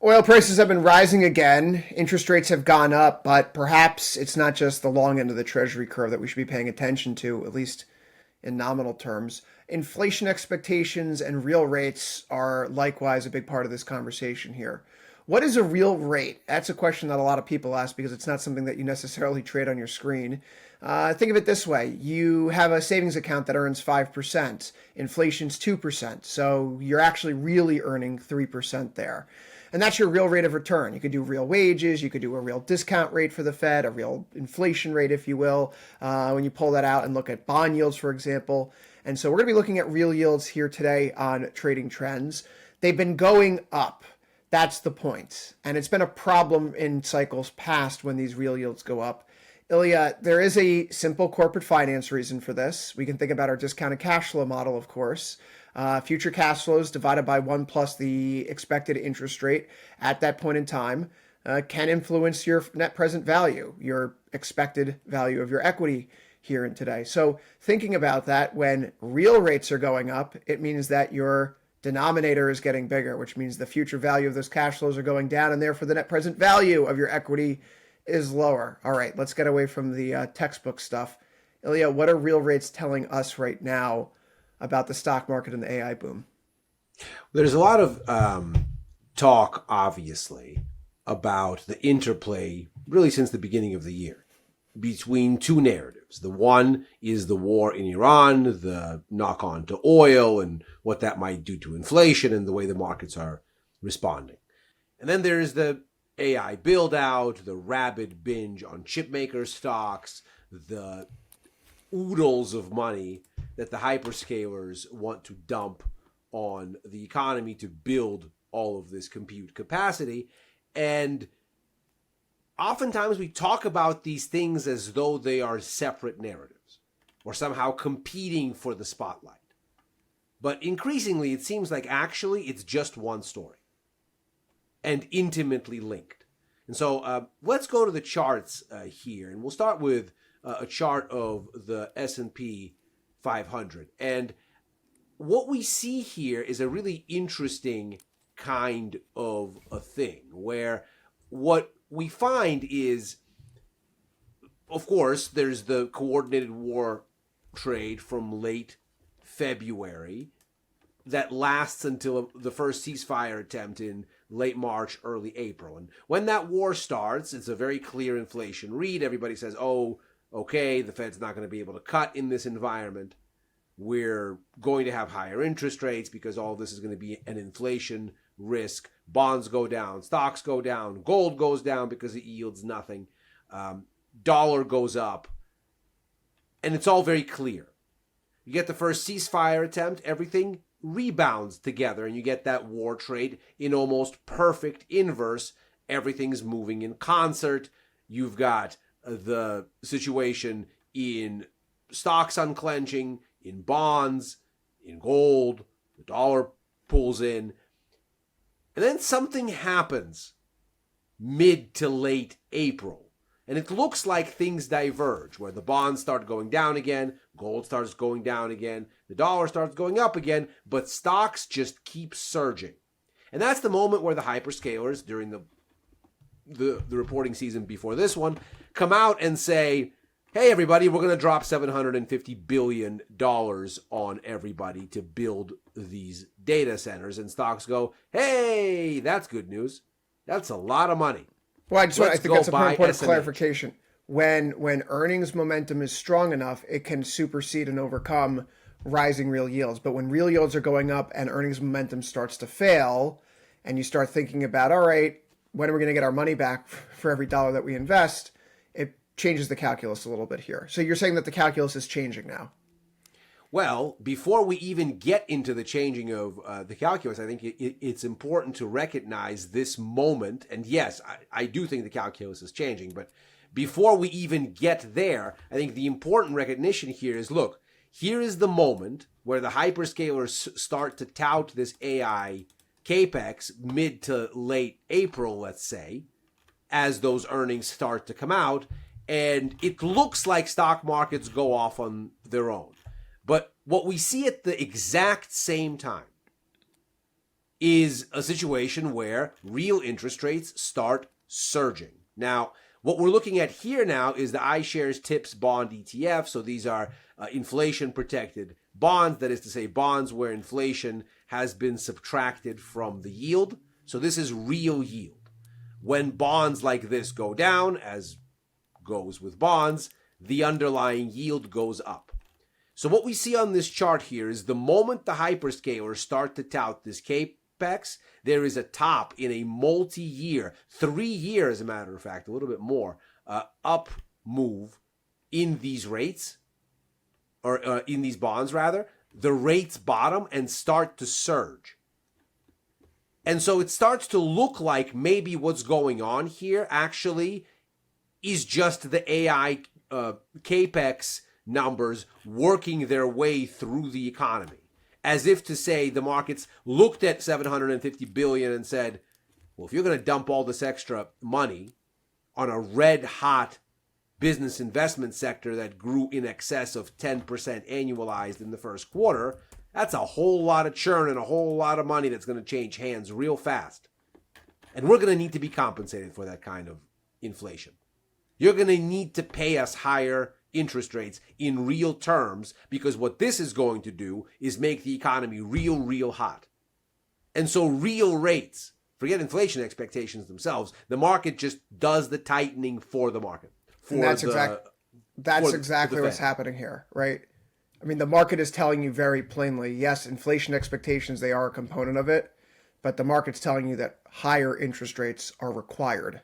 Oil prices have been rising again. Interest rates have gone up, but perhaps it's not just the long end of the Treasury curve that we should be paying attention to, at least in nominal terms. Inflation expectations and real rates are likewise a big part of this conversation here. What is a real rate? That's a question that a lot of people ask because it's not something that you necessarily trade on your screen. Think of it this way. You have a savings account that earns 5%. Inflation's 2%. So you're actually really earning 3% there. And that's your real rate of return. You could do real wages. You could do a real discount rate for the Fed, a real inflation rate, if you will, when you pull that out and look at bond yields, for example. And so we're going to be looking at real yields here today on Trading Trends. They've been going up. That's the point. And it's been a problem in cycles past when these real yields go up. Ilya, there is a simple corporate finance reason for this. We can think about our discounted cash flow model, of course. Future cash flows divided by 1 plus the expected interest rate at that point in time can influence your net present value, your expected value of your equity here and today. So thinking about that, when real rates are going up, it means that your denominator is getting bigger, which means the future value of those cash flows are going down, and therefore the net present value of your equity is lower. All right, let's get away from the textbook stuff. Ilya, what are real rates telling us right now about the stock market and the AI boom? There's a lot of talk, obviously, about the interplay, really since the beginning of the year, between two narratives. The one is the war in Iran, the knock-on to oil, and what that might do to inflation and the way the markets are responding. And then there's the AI build-out, the rabid binge on chipmaker stocks, the oodles of money that the hyperscalers want to dump on the economy to build all of this compute capacity. And oftentimes we talk about these things as though they are separate narratives or somehow competing for the spotlight. But increasingly, it seems like actually it's just one story and intimately linked. And so let's go to the charts here, and we'll start with a chart of the S&P 500. And what we see here is a really interesting kind of a thing, where what we find is, of course, there's the coordinated war trade from late February that lasts until the first ceasefire attempt in late March, early April. And when that war starts, it's a very clear inflation read. Everybody says, oh, okay, the Fed's not going to be able to cut in this environment. We're going to have higher interest rates because all this is going to be an inflation risk. Bonds go down, stocks go down, gold goes down because it yields nothing. Dollar goes up. And it's all very clear. You get the first ceasefire attempt, everything rebounds together, and you get that war trade in almost perfect inverse. Everything's moving in concert. You've got the situation in stocks unclenching, in bonds, in gold. The dollar pulls in. And then something happens mid to late April. And it looks like things diverge, where the bonds start going down again, gold starts going down again, the dollar starts going up again, but stocks just keep surging. And that's the moment where the hyperscalers, during the reporting season before this one, come out and say, hey, everybody, we're going to drop $750 billion on everybody to build these data centers. And stocks go, hey, that's good news. That's a lot of money. Well, I think that's a very important clarification. When earnings momentum is strong enough, it can supersede and overcome rising real yields. But when real yields are going up and earnings momentum starts to fail, and you start thinking about, all right, when are we going to get our money back for every dollar that we invest, it changes the calculus a little bit here. So you're saying that the calculus is changing now? Well, before we even get into the changing of the calculus, I think it's important to recognize this moment. And yes, I do think the calculus is changing. But before we even get there, I think the important recognition here is, look, here is the moment where the hyperscalers start to tout this AI capex mid to late April, let's say, as those earnings start to come out. And it looks like stock markets go off on their own. But what we see at the exact same time is a situation where real interest rates start surging. Now, what we're looking at here now is the iShares TIPS bond ETF. So these are inflation protected bonds. That is to say, bonds where inflation has been subtracted from the yield. So this is real yield. When bonds like this go down, as goes with bonds, the underlying yield goes up. So what we see on this chart here is the moment the hyperscalers start to tout this capex, there is a top in a multi-year, 3 years, as a matter of fact, a little bit more, up move in these rates, or in these bonds rather. The rates bottom and start to surge. And so it starts to look like maybe what's going on here actually is just the AI capex numbers working their way through the economy. As if to say the markets looked at 750 billion and said, well, if you're going to dump all this extra money on a red hot business investment sector that grew in excess of 10% annualized in the first quarter, that's a whole lot of churn and a whole lot of money that's going to change hands real fast. And we're going to need to be compensated for that kind of inflation. You're going to need to pay us higher interest rates in real terms, because what this is going to do is make the economy real hot. And so real rates, forget inflation expectations themselves, the market just does the tightening for the market. And that's exactly what's happening here, right? I mean, the market is telling you very plainly, yes, inflation expectations, they are a component of it, but the market's telling you that higher interest rates are required.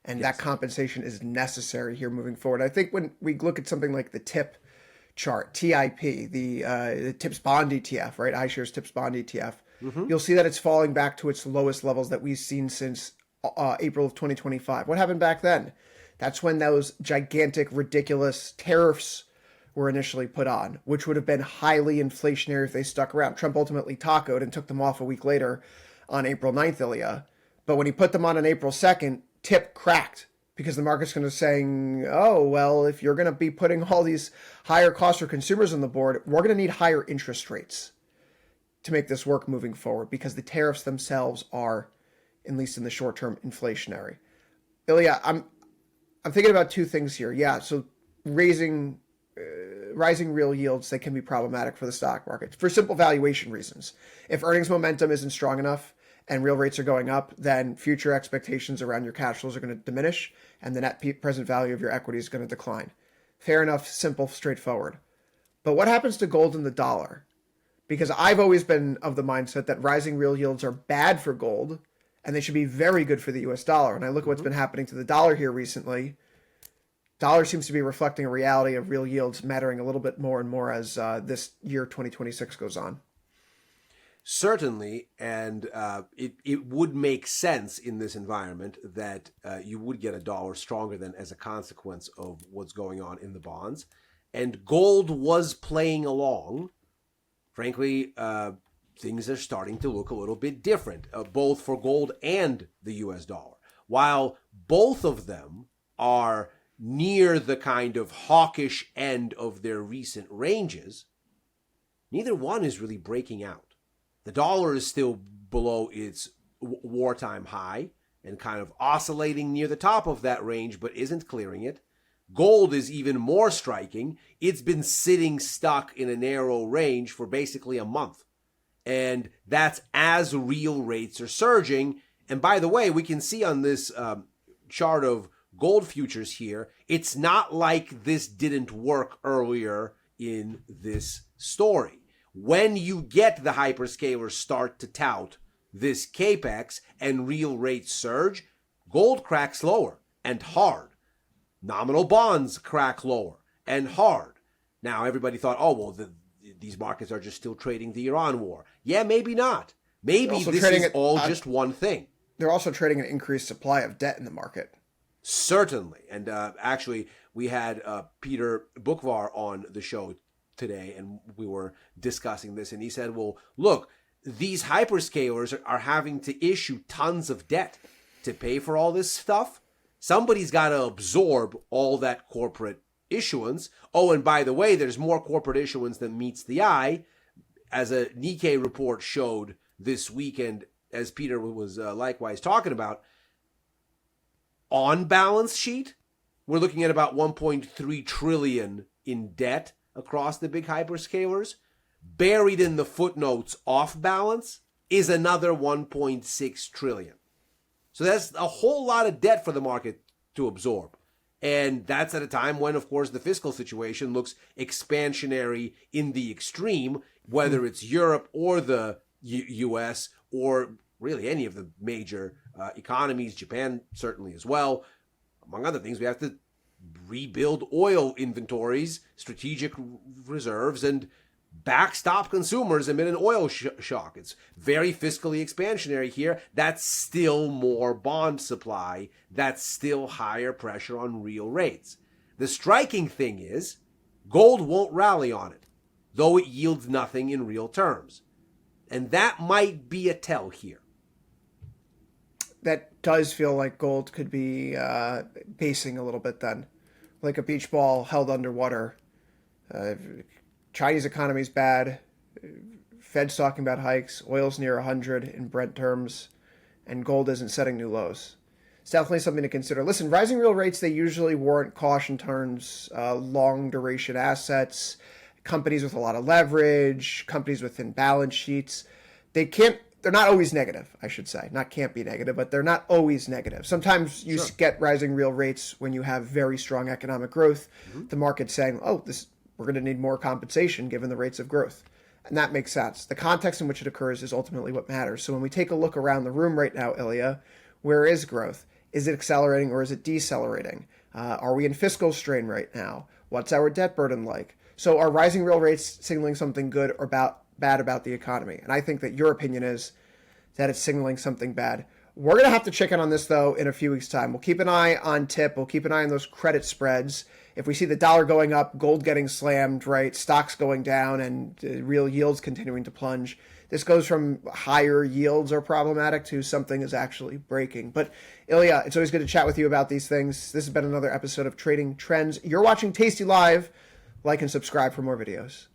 And that compensation is necessary here moving forward. I think when we look at something like the TIP chart, TIP, the TIPS bond ETF, right? iShares TIPS bond ETF, you'll see that it's falling back to its lowest levels that we've seen since April of 2025. What happened back then? That's when those gigantic, ridiculous tariffs were initially put on, which would have been highly inflationary if they stuck around. Trump ultimately tacoed and took them off a week later on April 9th, Ilya. But when he put them on April 2nd, TIP cracked because the market's going to saying, oh, well, if you're going to be putting all these higher costs for consumers on the board, we're going to need higher interest rates to make this work moving forward, because the tariffs themselves are, at least in the short term, inflationary. Ilya, I'm thinking about two things here. Yeah, so rising real yields, they can be problematic for the stock market for simple valuation reasons. If earnings momentum isn't strong enough and real rates are going up, then future expectations around your cash flows are going to diminish, and the net present value of your equity is going to decline. Fair enough, simple, straightforward. But what happens to gold and the dollar? Because I've always been of the mindset that rising real yields are bad for gold, and they should be very good for the US dollar. And I look at what's been happening to the dollar here recently. Dollar seems to be reflecting a reality of real yields mattering a little bit more and more as this year 2026 goes on. Certainly, and it would make sense in this environment that you would get a dollar stronger than as a consequence of what's going on in the bonds. And gold was playing along. Frankly, things are starting to look a little bit different, both for gold and the US dollar. While both of them are near the kind of hawkish end of their recent ranges, neither one is really breaking out. The dollar is still below its wartime high and kind of oscillating near the top of that range, but isn't clearing it. Gold is even more striking. It's been sitting stuck in a narrow range for basically a month. And that's as real rates are surging. And by the way, we can see on this chart of gold futures here, it's not like this didn't work earlier in this story. When you get the hyperscalers start to tout this capex and real rates surge, gold cracks lower and hard. Nominal bonds crack lower and hard. Now, everybody thought, oh, well, these markets are just still trading the Iran war. Yeah, maybe not. Maybe this is all just one thing. They're also trading an increased supply of debt in the market. Certainly. And actually, we had Peter Bookvar on the show today, and we were discussing this, and he said, well, look, these hyperscalers are having to issue tons of debt to pay for all this stuff. Somebody's got to absorb all that corporate issuance. Oh, and by the way, there's more corporate issuance than meets the eye. As a Nikkei report showed this weekend, as Peter was likewise talking about, on balance sheet, we're looking at about 1.3 trillion in debt across the big hyperscalers. Buried in the footnotes off balance is another 1.6 trillion. So that's a whole lot of debt for the market to absorb. And that's at a time when, of course, the fiscal situation looks expansionary in the extreme, whether it's Europe or the U.S. or really any of the major economies, Japan certainly as well. Among other things, we have to rebuild oil inventories, strategic reserves, and backstop consumers amid an oil shock. It's very fiscally expansionary here. That's still more bond supply. That's still higher pressure on real rates. The striking thing is, gold won't rally on it, though it yields nothing in real terms. And that might be a tell here. That does feel like gold could be pacing a little bit then, like a beach ball held underwater. Chinese economy's bad. Fed's talking about hikes. Oil's near 100 in Brent terms, and gold isn't setting new lows. It's definitely something to consider. Listen, rising real rates, they usually warrant caution turns, long duration assets, companies with a lot of leverage, companies with thin balance sheets. They're not always negative, I should say. Not can't be negative, but they're not always negative. Sometimes you get rising real rates when you have very strong economic growth. Mm-hmm. The market's saying, we're going to need more compensation given the rates of growth. And that makes sense. The context in which it occurs is ultimately what matters. So when we take a look around the room right now, Ilya, where is growth? Is it accelerating or is it decelerating? Are we in fiscal strain right now? What's our debt burden like? So are rising real rates signaling something good or bad about the economy? And I think that your opinion is that it's signaling something bad. We're going to have to check in on this, though, in a few weeks' time. We'll keep an eye on TIP. We'll keep an eye on those credit spreads. If we see the dollar going up, gold getting slammed, right, stocks going down, and real yields continuing to plunge, this goes from higher yields are problematic to something is actually breaking. But, Ilya, it's always good to chat with you about these things. This has been another episode of Trading Trends. You're watching Tasty Live. Like and subscribe for more videos.